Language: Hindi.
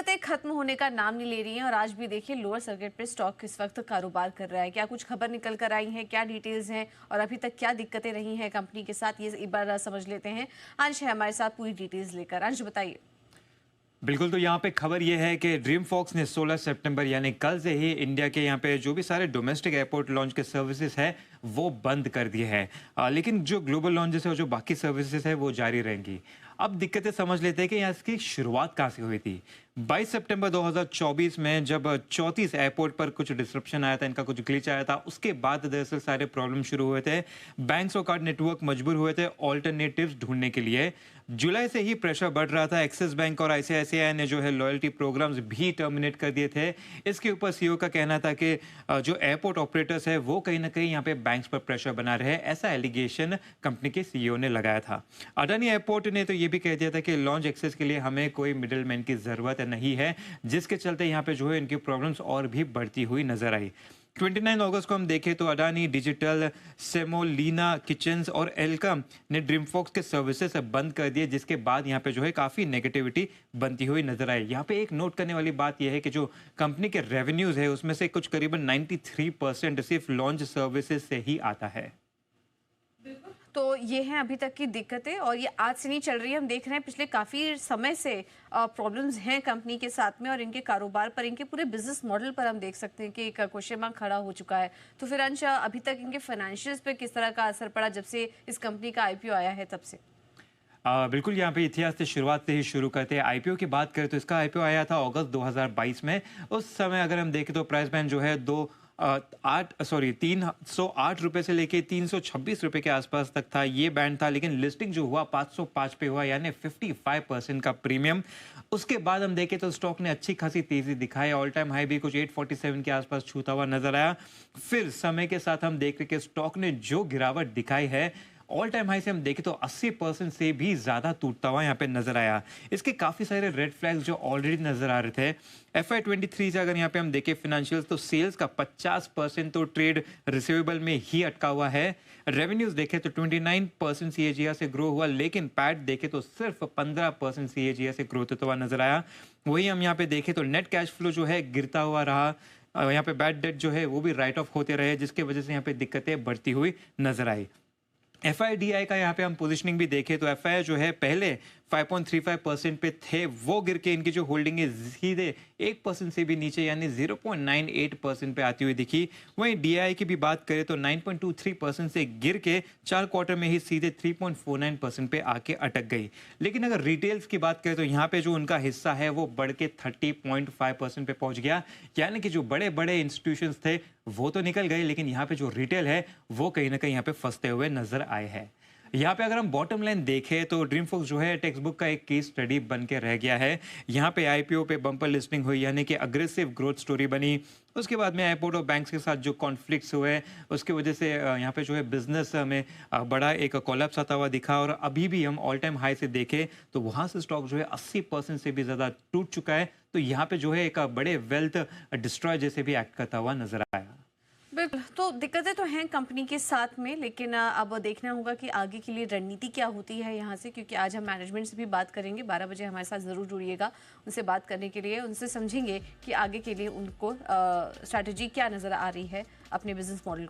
दिक्कतें खत्म होने का नाम नहीं ले रही हैं और आज भी देखिए लोअर सर्किट पे स्टॉक इस वक्त कारोबार कर रहा है। क्या कुछ खबर निकल कर आई है, क्या डिटेल्स हैं और अभी तक क्या दिक्कतें रही हैं कंपनी के साथ, ये एक बार समझ लेते हैं। अंश है हमारे साथ पूरी डिटेल्स लेकर। अंश बताइए। बिल्कुल, तो यहाँ पे खबर ये है कि ड्रीम फॉक्स ने 16 सितंबर यानी कल से ही इंडिया के यहाँ पे जो भी सारे डोमेस्टिक एयरपोर्ट लॉन्च के सर्विसेज है वो बंद कर दिए हैं। लेकिन जो ग्लोबल लॉन्चेस है और जो बाकी सर्विसेज है वो जारी रहेंगी। अब दिक्कतें समझ लेते हैं कि यहाँ इसकी शुरुआत कहाँ से हुई थी। 22 सितंबर 2024 में जब 34 एयरपोर्ट पर कुछ डिसरप्शन आया था, इनका कुछ ग्लिच आया था, उसके बाद दरअसल सारे प्रॉब्लम शुरू हुए थे। बैंक्स और कार्ड नेटवर्क मजबूर हुए थे ऑल्टरनेटिव्स ढूंढने के लिए। जुलाई से ही प्रेशर बढ़ रहा था। एक्सिस बैंक और आईसीआईसीआई ने जो है लॉयल्टी प्रोग्राम्स भी टर्मिनेट कर दिए थे। इसके ऊपर सीईओ का कहना था कि जो एयरपोर्ट ऑपरेटर्स है वो कहीं ना कहीं यहाँ पे बैंक्स पर प्रेशर बना रहे, ऐसा एलिगेशन कंपनी के सीईओ ने लगाया था। अडानी एयरपोर्ट ने तो ये भी कह दिया था कि लॉन्च एक्सेस के लिए हमें कोई मिडिल मैन की जरूरत नहीं है, जिसके चलते यहाँ पे जो है इनकी प्रॉब्लम्स और भी बढ़ती हुई नजर आई। 29 अगस्त को हम देखें तो अडानी डिजिटल, सेमोलिना किचन्स और एल्कम ने ड्रीमफॉक्स के सर्विसेज बंद कर दिए, जिसके बाद यहाँ पे जो है काफ़ी नेगेटिविटी बनती हुई नजर आई। यहाँ पे एक नोट करने वाली बात यह है कि जो कंपनी के रेवेन्यूज है उसमें से कुछ करीबन 93% सिर्फ लॉन्च सर्विसेज से ही आता है। तो ये हैं अभी तक की दिक्कतें और ये आज से नहीं चल रही है। हम देख रहे हैं पिछले काफ़ी समय से प्रॉब्लम्स हैं कंपनी के साथ में और इनके कारोबार पर, इनके पूरे बिजनेस मॉडल पर हम देख सकते हैं कि एक क्वेश्चन मार्क खड़ा हो चुका है। तो फिर अंश, अभी तक इनके फाइनेंशियल्स पे किस तरह का असर पड़ा जब से इस कंपनी का आईपीओ आया है तब से? बिल्कुल, यहाँ पे इतिहास से शुरुआत से ही शुरू करते हैं। आईपीओ की बात करें तो इसका आईपीओ आया था अगस्त 2022 में। उस समय अगर हम देखें तो प्राइस बैंड जो है 308 रुपए से लेके 326 रुपए के आसपास तक था, ये बैंड था। लेकिन लिस्टिंग जो हुआ 505 पे हुआ, यानी 55% का प्रीमियम। उसके बाद हम देखें तो स्टॉक ने अच्छी खासी तेजी दिखाई, ऑल टाइम हाई भी कुछ 847 के आसपास छूता हुआ नजर आया। फिर समय के साथ हम देख रहे कि स्टॉक ने जो गिरावट दिखाई है, ऑल टाइम हाई से हम देखें तो 80% से भी ज्यादा टूटता हुआ यहाँ पे नजर आया। इसके काफी सारे रेड फ्लैग्स जो ऑलरेडी नजर आ रहे थे। FY23 से अगर यहाँ पे हम देखें फिनेंशियल्स, तो सेल्स का 50% तो ट्रेड रिसीवेबल में ही अटका हुआ है। रेवेन्यूज देखें तो 29% CAGR से ग्रो हुआ, लेकिन पैट देखें तो सिर्फ 15% CAGR से ग्रोथ होता हुआ नजर आया। वही हम यहाँ पे देखें तो नेट कैश फ्लो जो है गिरता हुआ रहा। यहाँ पे बैड डेट जो है वो भी राइट ऑफ होते रहे, जिसकी वजह से यहाँ पे दिक्कतें बढ़ती हुई नजर आई। FIDI का यहाँ पे हम पोजीशनिंग भी देखें तो FII जो है पहले 5.35% पे थे, वो गिर के इनकी जो होल्डिंग है सीधे 1% से भी नीचे यानी 0.98% पे आती हुई दिखी। वहीं DI की भी बात करें तो 9.23% से गिर के 4 क्वार्टर में ही सीधे 3.49% पे आके अटक गई। लेकिन अगर रिटेल्स की बात करें तो यहाँ पे जो उनका हिस्सा है वो बढ़ के 30.5% पे पहुंच गया, यानी कि जो बड़े बड़े इंस्टीट्यूशंस थे वो तो निकल गए, लेकिन यहाँ पे जो रिटेल है वो कहीं ना कहीं यहाँ पे फंसते हुए नजर आए हैं। यहाँ पे अगर हम बॉटम लाइन देखें तो ड्रीमफॉक्स जो है टेक्स्ट बुक का एक केस स्टडी बन के रह गया है। यहाँ पे आईपीओ पे बम्पर लिस्टिंग हुई, यानी कि अग्रेसिव ग्रोथ स्टोरी बनी। उसके बाद में एयरपोर्ट और बैंक्स के साथ जो कॉन्फ्लिक्ट्स हुए, उसकी वजह से यहाँ पे जो है बिजनेस में बड़ा एक कोलैप्स आता हुआ दिखा। और अभी भी हम ऑल टाइम हाई से देखें तो वहाँ से स्टॉक जो है 80% से भी ज़्यादा टूट चुका है। तो यहाँ पे जो है एक बड़े वेल्थ डिस्ट्रॉय जैसे भी एक्ट करता हुआ नजर आया। बिल्कुल, तो दिक्कतें तो हैं कंपनी के साथ में, लेकिन अब देखना होगा कि आगे के लिए रणनीति क्या होती है यहाँ से, क्योंकि आज हम मैनेजमेंट से भी बात करेंगे। 12 बजे हमारे साथ ज़रूर जुड़िएगा उनसे बात करने के लिए। उनसे समझेंगे कि आगे के लिए उनको स्ट्रैटेजी क्या नज़र आ रही है अपने बिजनेस मॉडल